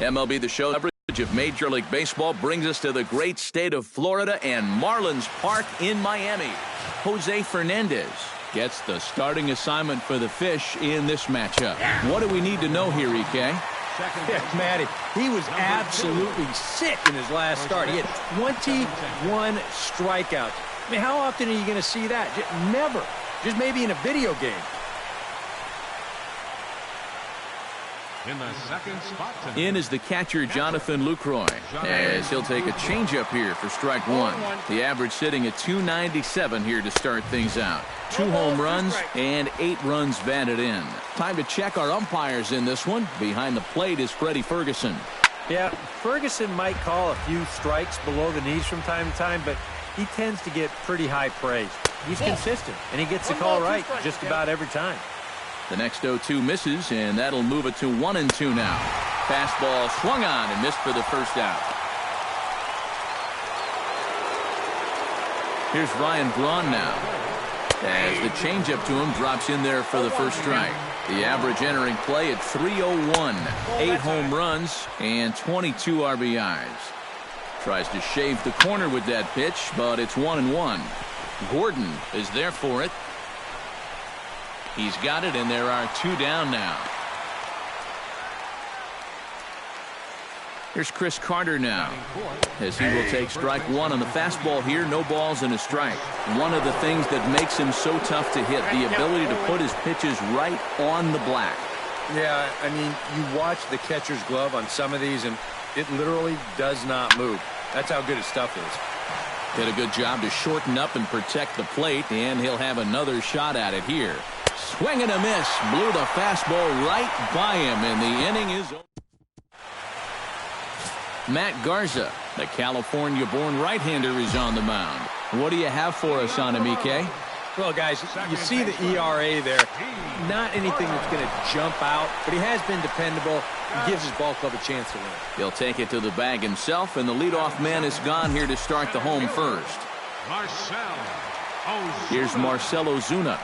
MLB The Show coverage of Major League Baseball brings us to the great state of Florida and Marlins Park in Miami. Jose Fernandez gets the starting assignment for the Fish in this matchup. What do we need to know here, EK? Yeah, Matty, he was absolutely sick in his last start. He had 21 strikeouts. I mean, how often are you going to see that? Never. Just maybe in a video game. In the second spot tonight. In is the catcher, Jonathan Lucroy, as he'll take a changeup here for strike one. The average sitting at 297 here to start things out. 2 home runs and 8 runs batted in. Time to check our umpires in this one. Behind the plate is Freddie Ferguson. Yeah, Ferguson might call a few strikes below the knees from time to time, but he tends to get pretty high praise. He's consistent, and he gets the call right just about every time. The next 0-2 misses, and that'll move it to 1-2 now. Fastball swung on and missed for the first out. Here's Ryan Braun now, as the changeup to him drops in there for the first strike. The average entering play at 301, 8 home runs and 22 RBIs. Tries to shave the corner with that pitch, but it's 1-1. Gordon is there for it. He's got it, and there are 2 down now. Here's Chris Carter now, as he will take strike one on the fastball here. No balls and a strike. One of the things that makes him so tough to hit, the ability to put his pitches right on the black. Yeah, I mean, you watch the catcher's glove on some of these, and it literally does not move. That's how good his stuff is. Did a good job to shorten up and protect the plate, and he'll have another shot at it here. Swing and a miss. Blew the fastball right by him, and the inning is over. Matt Garza, the California-born right-hander, is on the mound. What do you have for us on him, EK? Well, guys, you see the ERA there. Not anything that's going to jump out, but he has been dependable. He gives his ball club a chance to win. He'll take it to the bag himself, and the leadoff man is gone here to start the home first. Here's Marcell Ozuna,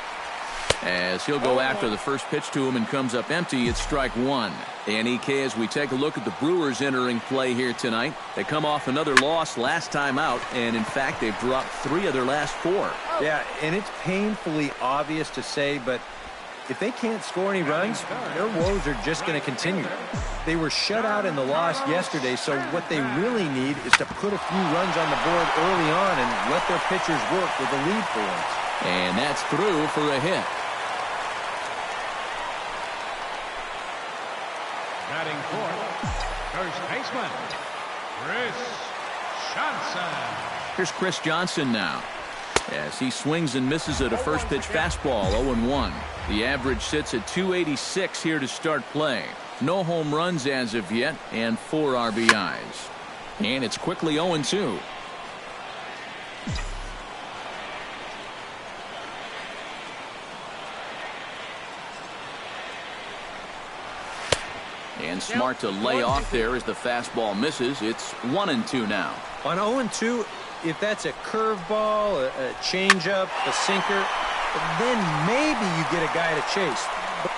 as he'll go after the first pitch to him and comes up empty. It's strike one. And EK, as we take a look at the Brewers entering play here tonight, they come off another loss last time out, and in fact they've dropped 3 of their last 4. Yeah, and it's painfully obvious to say, but if they can't score any runs, their woes are just going to continue. They were shut out in the loss yesterday, so what they really need is to put a few runs on the board early on and let their pitchers work with the lead for once. And that's through for a hit. Batting fourth, first baseman, Chris Johnson. Here's Chris Johnson now, as he swings and misses at a first pitch fastball. 0-1. The average sits at 286 here to start play. No home runs as of yet, and 4 RBIs. And it's quickly 0-2. And smart to lay off there as the fastball misses. It's 1-2 now. On 0-2, if that's a curveball, a changeup, a sinker, then maybe you get a guy to chase.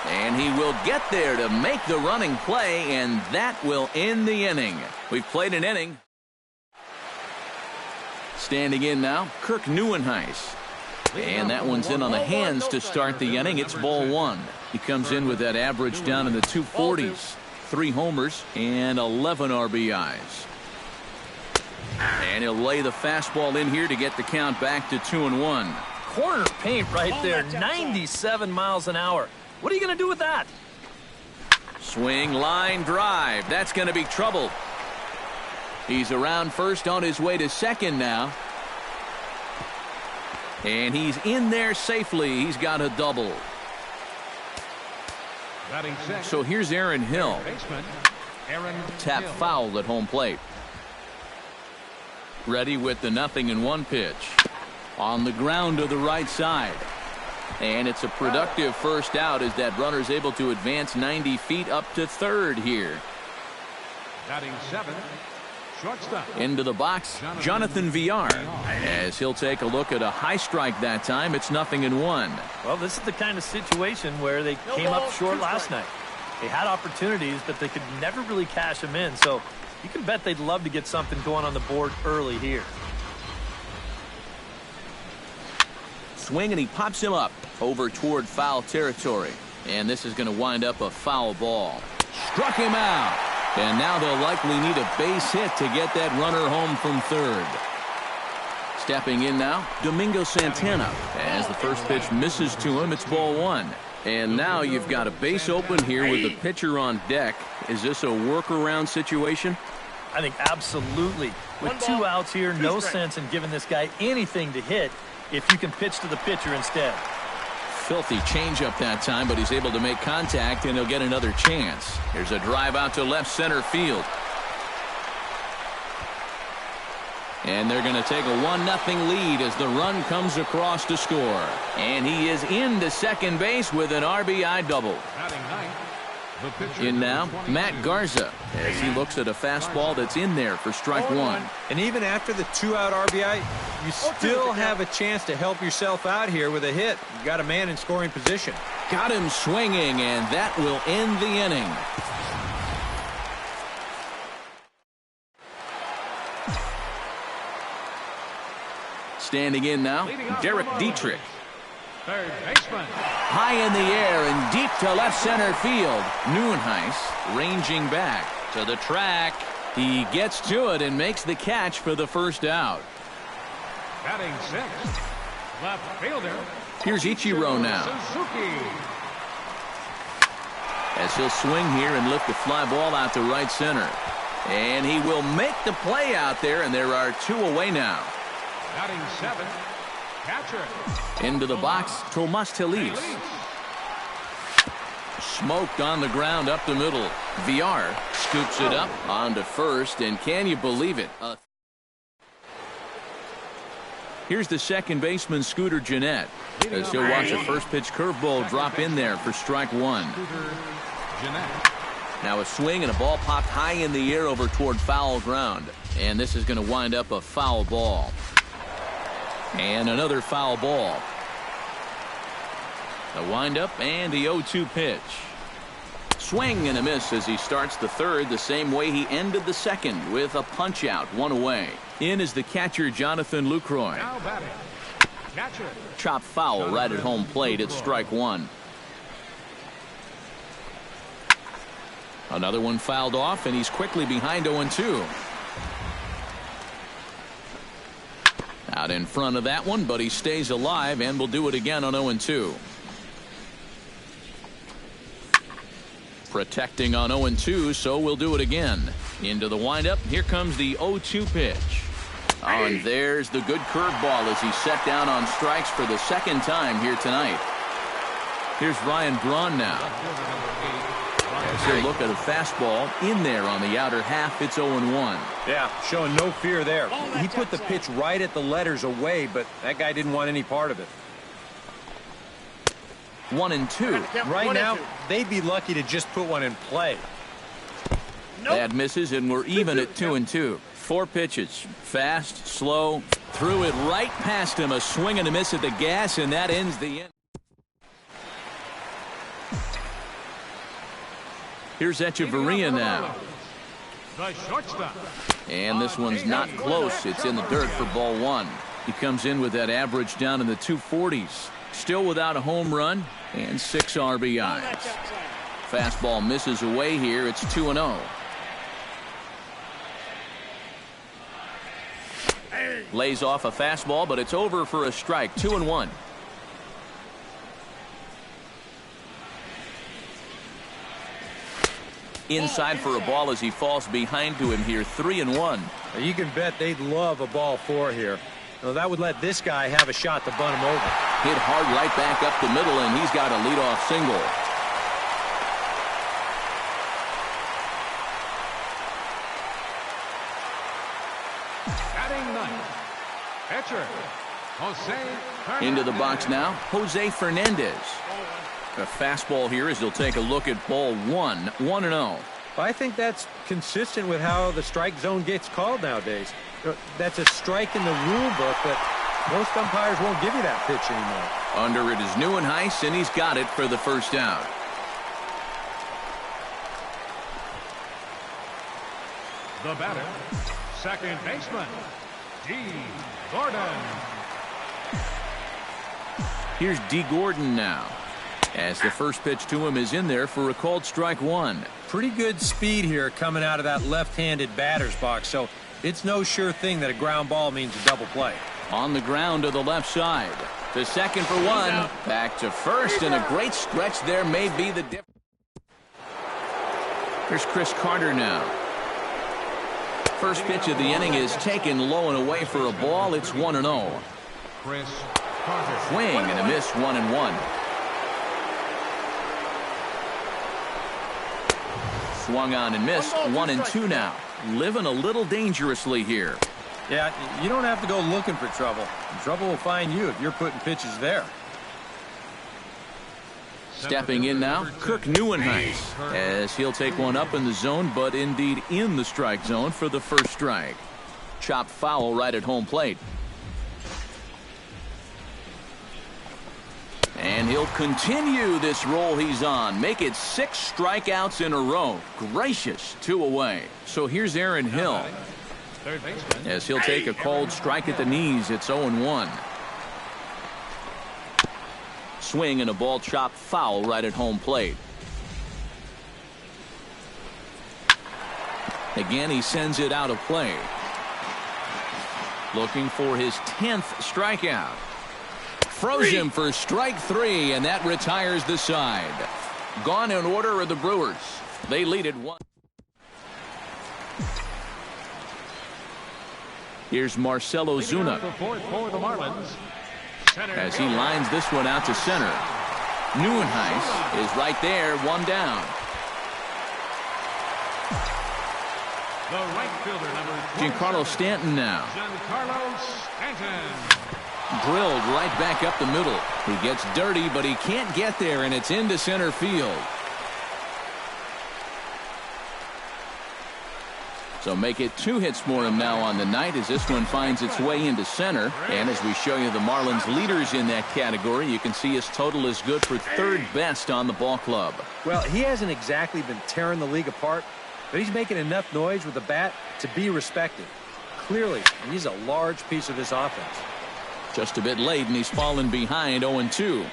And he will get there to make the running play, and that will end the inning. We've played an inning. Standing in now, Kirk Neuenhuis. And that one's in on the hands to start the inning. It's ball 1. He comes in with that average down in the 240s. 3 homers and 11 RBIs. And he'll lay the fastball in here to get the count back to 2-1. Corner paint right there, 97 miles an hour. What are you going to do with that? Swing, line, drive. That's going to be trouble. He's around first, on his way to second now. And he's in there safely. He's got a double. So here's Aaron Hill. Tap foul at home plate. Ready with the 0-1 pitch. On the ground to the right side. And it's a productive first out as that runner's able to advance 90 feet up to third here. Batting 7th, shortstop. Into the box, Jonathan Villar, as he'll take a look at a high strike that time. It's 0-1. Well, this is the kind of situation where they came up short last night. They had opportunities, but they could never really cash them in. So you can bet they'd love to get something going on the board early here. Swing, and he pops him up over toward foul territory. And this is going to wind up a foul ball. Struck him out. And now they'll likely need a base hit to get that runner home from third. Stepping in now, Domingo Santana. As the first pitch misses to him, it's ball one. And now you've got a base open here with the pitcher on deck. Is this a workaround situation? I think absolutely. With 2 outs here, no sense in giving this guy anything to hit if you can pitch to the pitcher instead. Filthy changeup that time, but he's able to make contact, and he'll get another chance. Here's a drive out to left center field. And they're going to take a 1-0 lead as the run comes across to score. And he is into second base with an RBI double. In now, Matt Garza, as he looks at a fastball that's in there for strike one. And even after the 2-out RBI, you still have a chance to help yourself out here with a hit. You got a man in scoring position. Got him swinging, and that will end the inning. Standing in now, Derek Dietrich. Third baseman. High in the air and deep to left center field. Nieuwenhuis ranging back to the track. He gets to it and makes the catch for the first out. Batting sixth. Left fielder. Here's Ichiro now. Suzuki. As he'll swing here and lift the fly ball out to right center. And he will make the play out there, and there are 2 away now. Batting seventh. Catcher. Into the box, Tomas Telis. Smoked on the ground up the middle. VR scoops it up onto first, and can you believe it? Here's the second baseman, Scooter Gennett, as he'll watch a first pitch curveball drop in there for strike one. Now a swing and a ball popped high in the air over toward foul ground, and this is going to wind up a foul ball. And another foul ball. The windup and the 0-2 pitch. Swing and a miss as he starts the third the same way he ended the second, with a punch out, 1 away. In is the catcher, Jonathan Lucroy. Now batting. Catcher. Chop foul right at home plate at strike one. Another one fouled off, and he's quickly behind 0-2. Out in front of that one, but he stays alive and will do it again on 0-2. Protecting on 0-2, so we'll do it again. Into the windup. Here comes the 0-2 pitch. Oh, and there's the good curveball as he's set down on strikes for the second time here tonight. Here's Ryan Braun now. As he'll look at a fastball in there on the outer half. It's 0-1. Yeah, showing no fear there. He put the pitch right at the letters away, but that guy didn't want any part of it. 1-2. Right now, they'd be lucky to just put one in play. That misses, and we're even at 2-2. 4 pitches. Fast, slow, threw it right past him. A swing and a miss at the gas, and that ends the inning. Here's Echeverria now. The shortstop. And this one's not close. It's in the dirt for ball one. He comes in with that average down in the 240s. Still without a home run and 6 RBIs. Fastball misses away here. It's 2-0. Lays off a fastball, but it's over for a strike. 2-1. Inside for a ball as he falls behind to him here. 3-1. You can bet they'd love a ball 4 here. Now, that would let this guy have a shot to bunt him over. Hit hard right back up the middle, and he's got a leadoff single. Batting ninth. Pitcher. Jose. Into the box now, Jose Fernandez. A fastball here as he'll take a look at ball one. 1-0. I think that's consistent with how the strike zone gets called nowadays. That's a strike in the rule book, but most umpires won't give you that pitch anymore. Under it is Nieuwenhuis, and he's got it for the first out. The batter, second baseman, D. Gordon. Here's D. Gordon now, as the first pitch to him is in there for a called strike one. Pretty good speed here coming out of that left-handed batter's box, so it's no sure thing that a ground ball means a double play. On the ground to the left side. To second for one. Back to first, and a great stretch there may be the difference. Here's Chris Carter now. First pitch of the inning is taken low and away for a ball. It's 1-0. Chris Carter. Swing and a miss, 1-1. Swung on and missed, 1-2 now. Living a little dangerously here. Yeah, you don't have to go looking for trouble. Trouble will find you if you're putting pitches there. Stepping in now, Kirk Neuenhuis, as he'll take one up in the zone, but indeed in the strike zone for the first strike. Chopped foul right at home plate. And he'll continue this roll he's on. Make it 6 strikeouts in a row. Gracious, 2 away. So here's Aaron Hill, as he'll take a called strike at the knees. It's 0-1. Swing and a ball chopped foul right at home plate. Again, he sends it out of play. Looking for his 10th strikeout. Froze him for strike 3, and that retires the side. Gone in order are the Brewers. They lead it 1. Here's Marcell Ozuna, For the Marlins, as he lines this one out to center. Neuenhuis is right there, 1 down. the right fielder, number Giancarlo Stanton now. Giancarlo Stanton. Drilled right back up the middle. He gets dirty, but he can't get there, and it's into center field. So make it 2 hits for him now on the night, as this one finds its way into center. And as we show you the Marlins leaders in that category, you can see his total is good for 3rd best on the ball club. Well, he hasn't exactly been tearing the league apart, but he's making enough noise with the bat to be respected. Clearly, he's a large piece of this offense. Just a bit late, and he's fallen behind 0-2.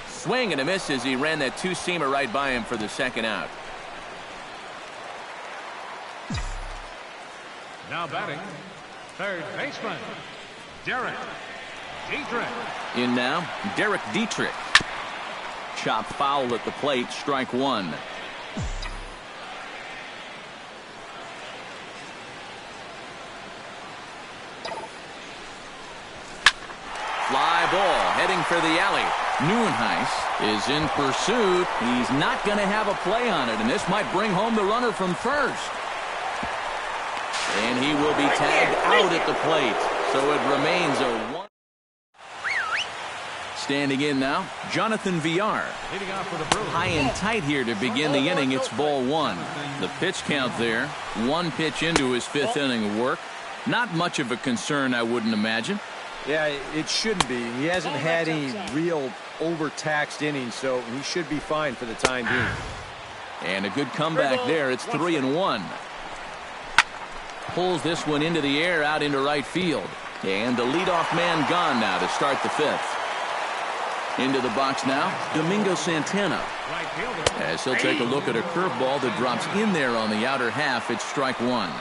Swing and a miss as he ran that 2-seamer right by him for the 2nd out. Now batting, 3rd baseman, Derek Dietrich. In now, Derek Dietrich. Chopped foul at the plate, strike 1. Fly ball heading for the alley. Neuenhuis is in pursuit. He's not going to have a play on it, and this might bring home the runner from first. And he will be tagged out at the plate. So it remains a 1. Standing in now, Jonathan Villar. Leading off for the Brewers. High and tight here to begin the inning. It's ball 1. The pitch count there. 1 pitch into his 5th inning of work. Not much of a concern, I wouldn't imagine. Yeah, it shouldn't be. He hasn't had any real overtaxed innings, so he should be fine for the time being. And a good comeback there. It's 3-1. Pulls this one into the air out into right field. And the leadoff man gone now to start the 5th. Into the box now, Domingo Santana. Right fielder. As he'll take a look at a curveball that drops in there on the outer half. It's strike 1.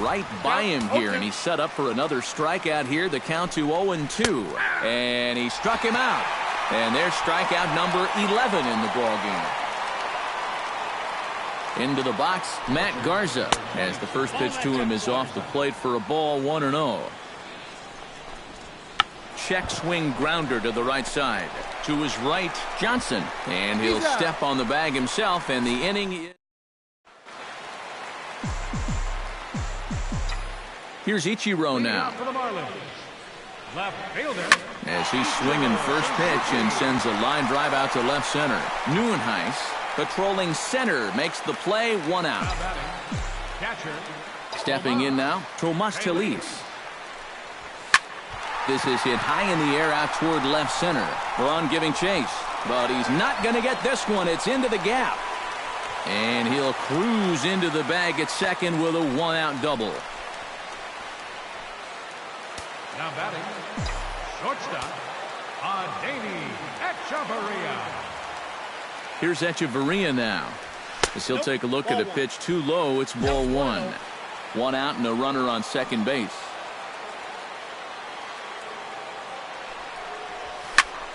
Right by him here, and he's set up for another strikeout here. The count to 0-2. And he struck him out. And there's strikeout number 11 in the ballgame. Into the box, Matt Garza, as the first pitch to him is off the plate for a ball, 1-0. Check swing grounder to the right side. To his right, Johnson. And he'll step on the bag himself, and the inning is... Here's Ichiro now. For the Marlins, left fielder. As he's swinging first pitch and sends a line drive out to left center. Neuenhuis, patrolling center, makes the play, 1 out. Now batting, catcher. Stepping in now, Tomas Telis. This is hit high in the air out toward left center. Braun giving chase, but he's not going to get this one. It's into the gap. And he'll cruise into the bag at second with a one-out double. Now batting, shortstop, Adeiny Echeverria. Here's Echeverria now. As he'll take a look at a pitch too low, it's ball one. One out and a runner on second base.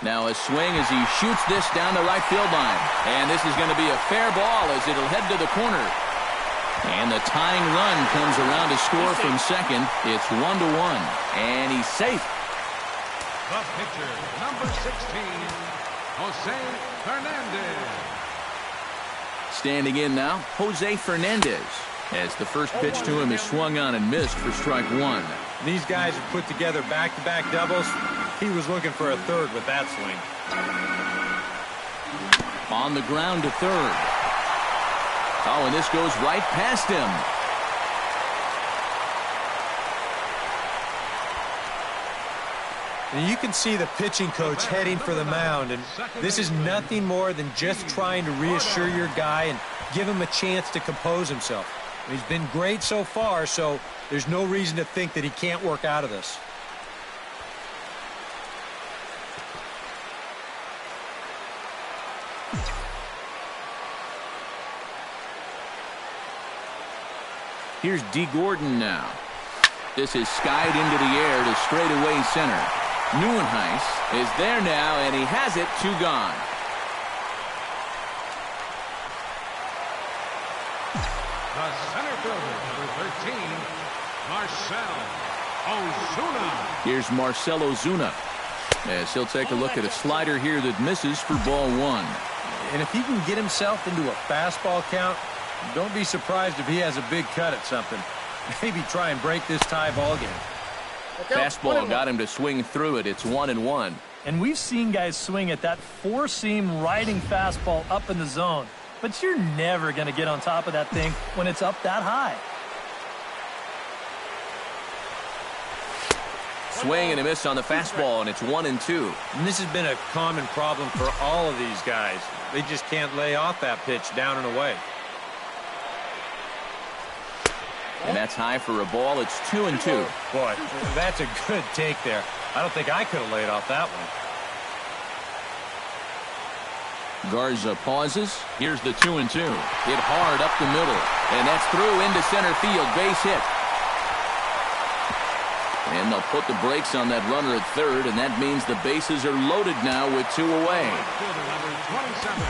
Now a swing as he shoots this down the right field line. And this is going to be a fair ball as it'll head to the corner. And the tying run comes around to score from second. It's 1-1. And he's safe. The pitcher, number 16, Jose Fernandez. Standing in now, Jose Fernandez. As the first pitch to him is swung on and missed for strike one. These guys have put together back-to-back doubles. He was looking for a third with that swing. On the ground to third. Oh, and this goes right past him. And you can see the pitching coach heading for the mound, and this is nothing more than just trying to reassure your guy and give him a chance to compose himself. He's been great so far, so there's no reason to think that he can't work out of this. Here's D. Gordon now. This is skied into the air to straightaway center. Neuenhuis is there now, and he has it. Two gone. The center fielder, number 13, Marcell Ozuna. Here's Marcell Ozuna. As he'll take a look at a slider here that misses for ball one. And if he can get himself into a fastball count, don't be surprised if he has a big cut at something. Maybe try and break this tie ball game. Fastball got him to swing through it. It's 1-1. And we've seen guys swing at that four-seam riding fastball up in the zone. But you're never going to get on top of that thing when it's up that high. Swing and a miss on the fastball, and it's 1-2. And this has been a common problem for all of these guys. They just can't lay off that pitch down and away. And that's high for a ball. It's 2-2. Boy, that's a good take there. I don't think I could have laid off that one. Garza pauses. Here's the 2-2. Hit hard up the middle. And that's through into center field. Base hit. And they'll put the brakes on that runner at third, and that means the bases are loaded now with two away. Fielder number 27,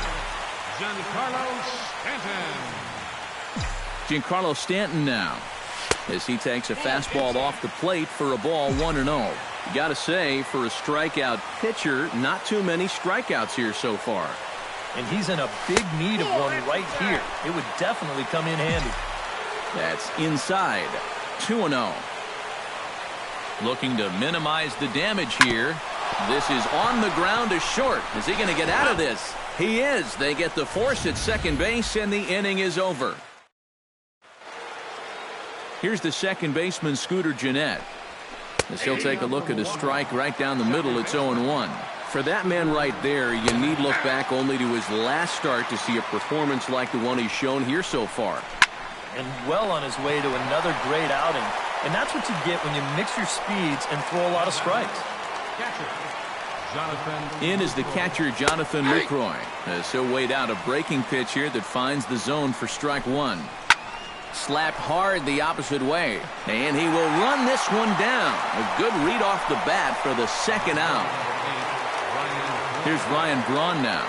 Giancarlo Stanton. Giancarlo Stanton now, as he takes a fastball off the plate for a ball 1-0. You got to say, for a strikeout pitcher, not too many strikeouts here so far. And he's in a big need of one right here. It would definitely come in handy. That's inside. 2-0. Looking to minimize the damage here. This is on the ground to short. Is he going to get out of this? He is. They get the force at second base, and the inning is over. Here's the second baseman, Scooter Gennett. As he'll take a look at a strike right down the middle, it's 0-1. For that man right there, you need look back only to his last start to see a performance like the one he's shown here so far. And well on his way to another great outing. And that's what you get when you mix your speeds and throw a lot of strikes. In is the catcher, Jonathan Lucroy. As he'll wait out a breaking pitch here that finds the zone for strike one. Slapped hard the opposite way. And he will run this one down. A good read off the bat for the second out. Here's Ryan Braun now.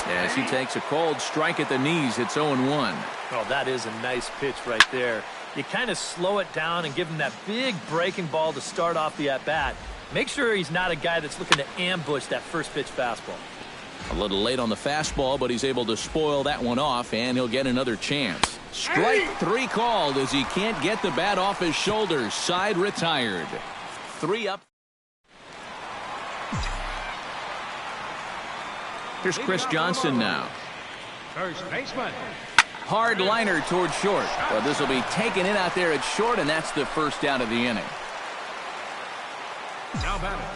As he takes a cold strike at the knees, it's 0-1. Oh, that is a nice pitch right there. You kind of slow it down and give him that big breaking ball to start off the at-bat. Make sure he's not a guy that's looking to ambush that first pitch fastball. A little late on the fastball, but he's able to spoil that one off, and he'll get another chance. Strike three called as he can't get the bat off his shoulders. Side retired. 3 up. Here's Chris Johnson now. First baseman. Hard liner toward short. Well, this will be taken in out there at short, and that's the first out of the inning. Now batting,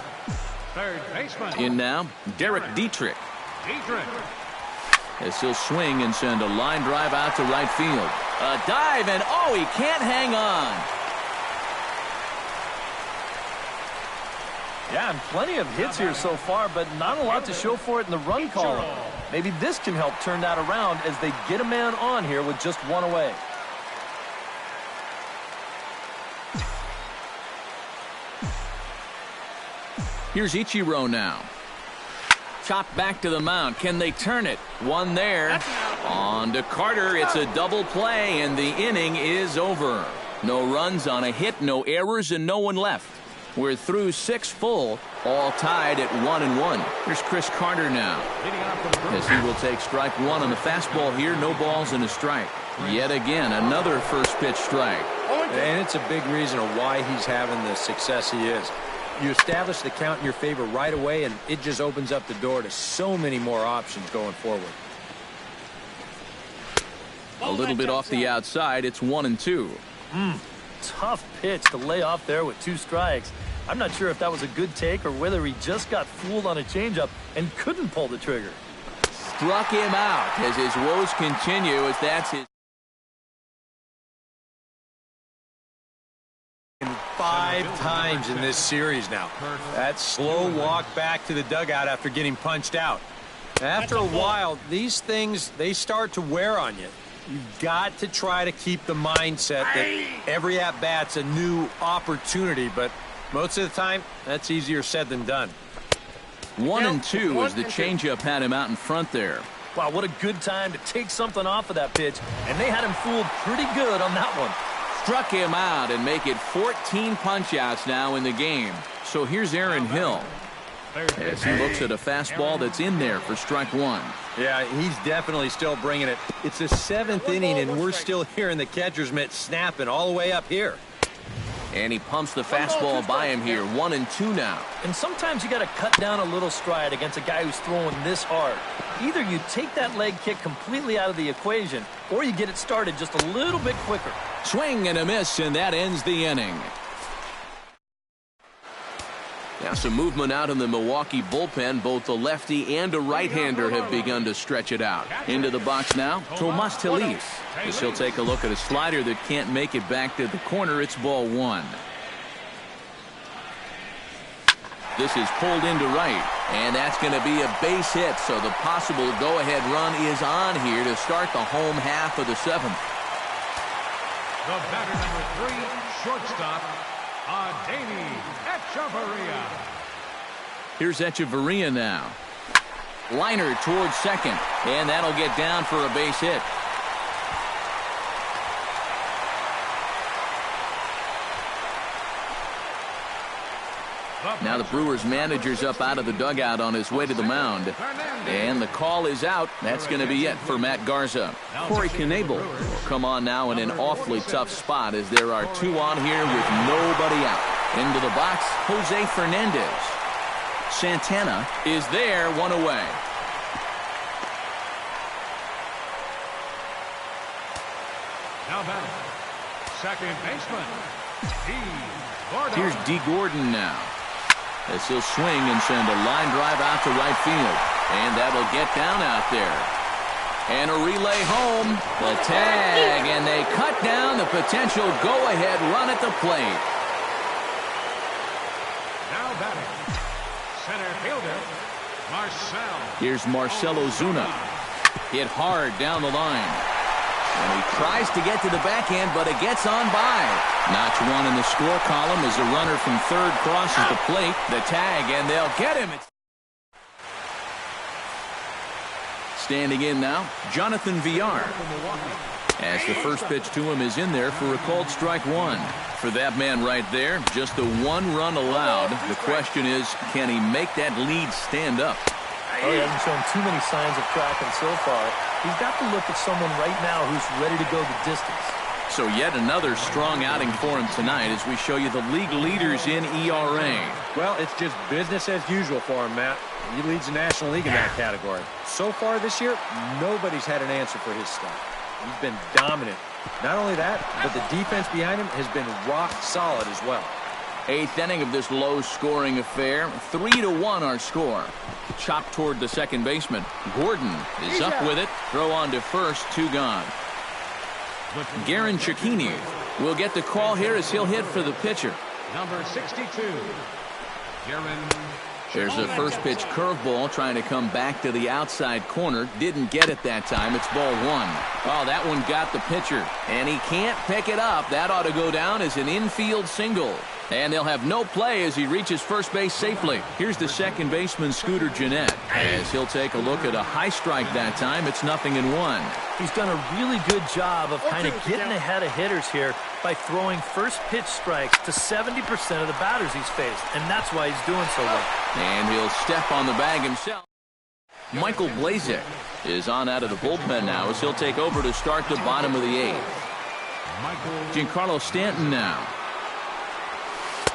third baseman. In now, Derek Dietrich. As he'll swing and send a line drive out to right field. A dive, and oh, he can't hang on. Yeah, and plenty of hits here so far, but not a lot to show for it in the run column. Maybe this can help turn that around as they get a man on here with just one away. Here's Ichiro now. Chopped back to the mound. Can they turn it? One there. On to Carter. It's a double play, and the inning is over. No runs on a hit, no errors, and no one left. We're through 6 full, all tied at 1-1. Here's Chris Carter now. As he will take strike one on the fastball here. No balls and a strike. Yet again, another first pitch strike. And it's a big reason of why he's having the success he is. You establish the count in your favor right away, and it just opens up the door to so many more options going forward. A little bit off the outside. It's 1-2. Tough pitch to lay off there with 2 strikes. I'm not sure if that was a good take or whether he just got fooled on a changeup and couldn't pull the trigger. Struck him out as his woes continue, as that's his 5 times in this series now. That slow walk back to the dugout after getting punched out. After a while, these things, they start to wear on you. You've got to try to keep the mindset that every at-bat's a new opportunity, but most of the time, that's easier said than done. 1-2 as the changeup had him out in front there. Wow, what a good time to take something off of that pitch, and they had him fooled pretty good on that one. Struck him out and make it 14 punch-outs now in the game. So here's Aaron Hill as he looks at a fastball that's in there for strike one. Yeah, he's definitely still bringing it. It's the 7th inning, and we're still hearing the catcher's mitt snapping all the way up here. And he pumps the fastball by him here. 1-2 now. And sometimes you got to cut down a little stride against a guy who's throwing this hard. Either you take that leg kick completely out of the equation, or you get it started just a little bit quicker. Swing and a miss, and that ends the inning. Now some movement out in the Milwaukee bullpen. Both the lefty and a right-hander have begun to stretch it out. Into the box now, Tomas Telis. As he'll take a look at a slider that can't make it back to the corner. It's ball one. This is pulled into right, and that's going to be a base hit. So the possible go-ahead run is on here to start the home half of the 7th. The batter, number 3, shortstop, Adeiny Echeverria. Here's Echeverria now. Liner towards second, and that'll get down for a base hit. Now the Brewers manager's up out of the dugout on his way to the mound. And the call is out. That's going to be it for Matt Garza. Corey Knebel will come on now in an awfully tough spot as there are 2 on here with nobody out. Into the box, Jose Fernandez. Santana is there, 1 away. Now batting, second baseman, D. Gordon. Here's D. Gordon now, as he'll swing and send a line drive out to right field. And that'll get down out there. And a relay home. The tag, and they cut down the potential go-ahead run at the plate. Now batting, center fielder, Marcell. Here's Marcell Ozuna. Hit hard down the line. And he tries to get to the backhand, but it gets on by. Notch 1 in the score column as a runner from third crosses the plate. The tag, and they'll get him. Standing in now, Jonathan Villar. As the first pitch to him is in there for a called strike one. For that man right there, just the 1 run allowed. The question is, can he make that lead stand up? Oh, he hasn't shown too many signs of cracking so far. He's got to look at someone right now who's ready to go the distance. So yet another strong outing for him tonight as we show you the league leaders in ERA. Well, it's just business as usual for him, Matt. He leads the National League in that category. So far this year, nobody's had an answer for his stuff. He's been dominant. Not only that, but the defense behind him has been rock solid as well. Eighth inning of this low-scoring affair. 3-1 our score. Chopped toward the second baseman. Gordon is up with it. Throw on to first. 2 gone. Garen Cecchini will get the call here as he'll hit for the pitcher. Number 62, Garen. There's a first pitch curveball trying to come back to the outside corner. Didn't get it that time. It's ball 1. Oh, that one got the pitcher, and he can't pick it up. That ought to go down as an infield single. And they'll have no play as he reaches first base safely. Here's the second baseman, Scooter Gennett, as he'll take a look at a high strike that time. It's 0-1. He's done a really good job of kind of getting ahead of hitters here by throwing first pitch strikes to 70% of the batters he's faced, and that's why he's doing so well. And he'll step on the bag himself. Michael Blazek is on out of the bullpen now as he'll take over to start the bottom of the 8th. Giancarlo Stanton now,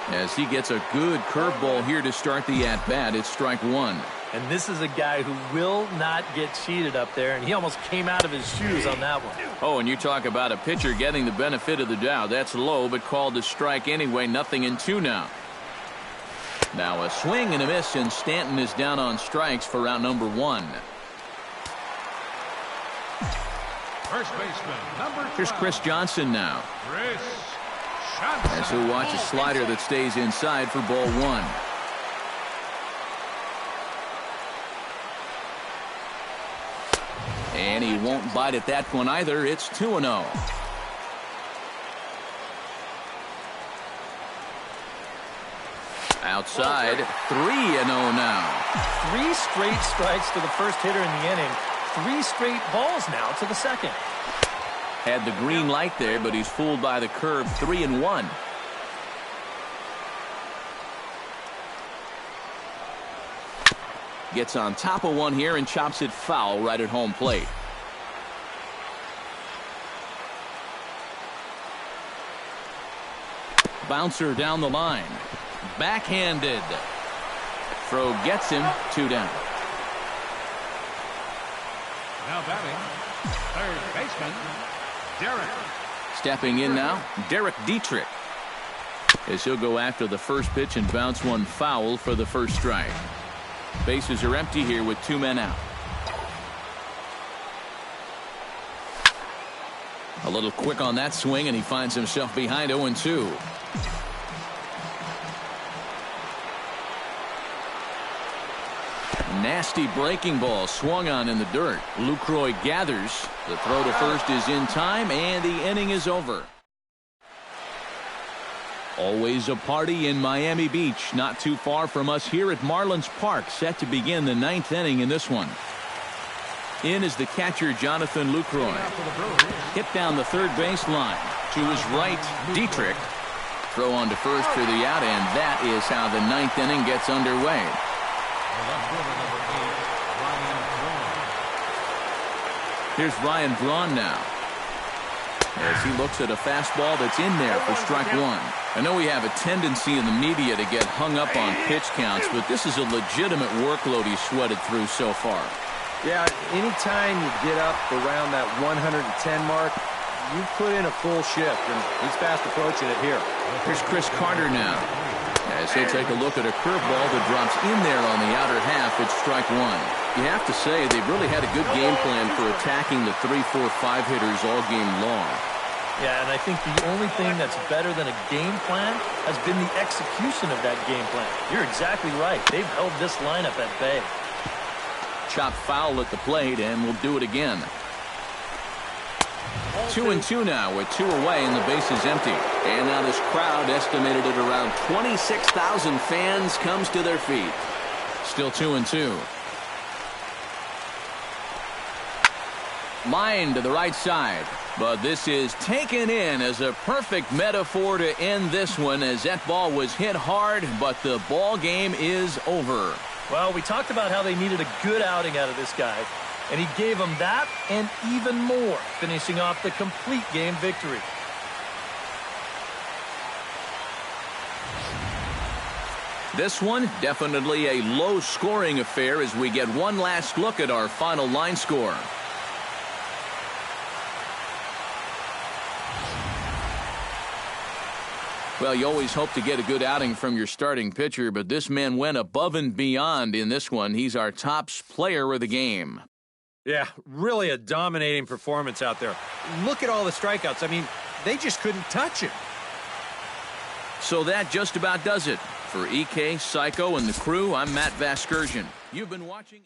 as he gets a good curveball here to start the at-bat. It's strike 1. And this is a guy who will not get cheated up there, and he almost came out of his shoes on that one. Oh, and you talk about a pitcher getting the benefit of the doubt. That's low, but called to strike anyway. 0-2 now. Now a swing and a miss, and Stanton is down on strikes for round number 1. First baseman, number 12. Here's Chris Johnson now, Chris Johnson. as he'll watch a slider that stays inside for ball 1. And he won't bite at that one either. It's 2-0. Outside, 3-0 now. 3 straight strikes to the first hitter in the inning. 3 straight balls now to the second. Had the green light there, but he's fooled by the curve. 3-1. Gets on top of one here and chops it foul right at home plate. Bouncer down the line. Backhanded. Throw gets him. 2 down. Now batting, third baseman, Derek. Stepping in now, Derek Dietrich, as he'll go after the first pitch and bounce one foul for the first strike. Bases are empty here with 2 men out. A little quick on that swing, and he finds himself behind 0-2. Nasty breaking ball swung on in the dirt. Lucroy gathers. The throw to first is in time, and the inning is over. Always a party in Miami Beach, not too far from us here at Marlins Park, set to begin the 9th inning in this one. In is the catcher, Jonathan Lucroy. Hit down the third baseline. To his right, Dietrich. Throw on to first for the out, and that is how the 9th inning gets underway. Here's Ryan Braun now, as he looks at a fastball that's in there for strike 1. I know we have a tendency in the media to get hung up on pitch counts, but this is a legitimate workload he's sweated through so far. Yeah, anytime you get up around that 110 mark, you put in a full shift, and he's fast approaching it here. Here's Chris Carter now, as he'll take a look at a curveball that drops in there on the outer half. It's strike 1. You have to say they've really had a good game plan for attacking the 3, 4, 5 hitters all game long. Yeah, and I think the only thing that's better than a game plan has been the execution of that game plan. You're exactly right. They've held this lineup at bay. Chop foul at the plate, and we'll do it again. 2-2 now with 2 away and the base is empty. And now this crowd, estimated at around 26,000 fans, comes to their feet. Still 2-2. Line to the right side, but this is taken in as a perfect metaphor to end this one, as that ball was hit hard, but the ball game is over. Well, we talked about how they needed a good outing out of this guy, and he gave them that and even more, finishing off the complete game victory. This one, definitely a low-scoring affair as we get one last look at our final line score. Well, you always hope to get a good outing from your starting pitcher, but this man went above and beyond in this one. He's our top player of the game. Yeah, really a dominating performance out there. Look at all the strikeouts. I mean, they just couldn't touch him. So that just about does it. For EK, Psycho, and the crew, I'm Matt Vasgersian. You've been watching...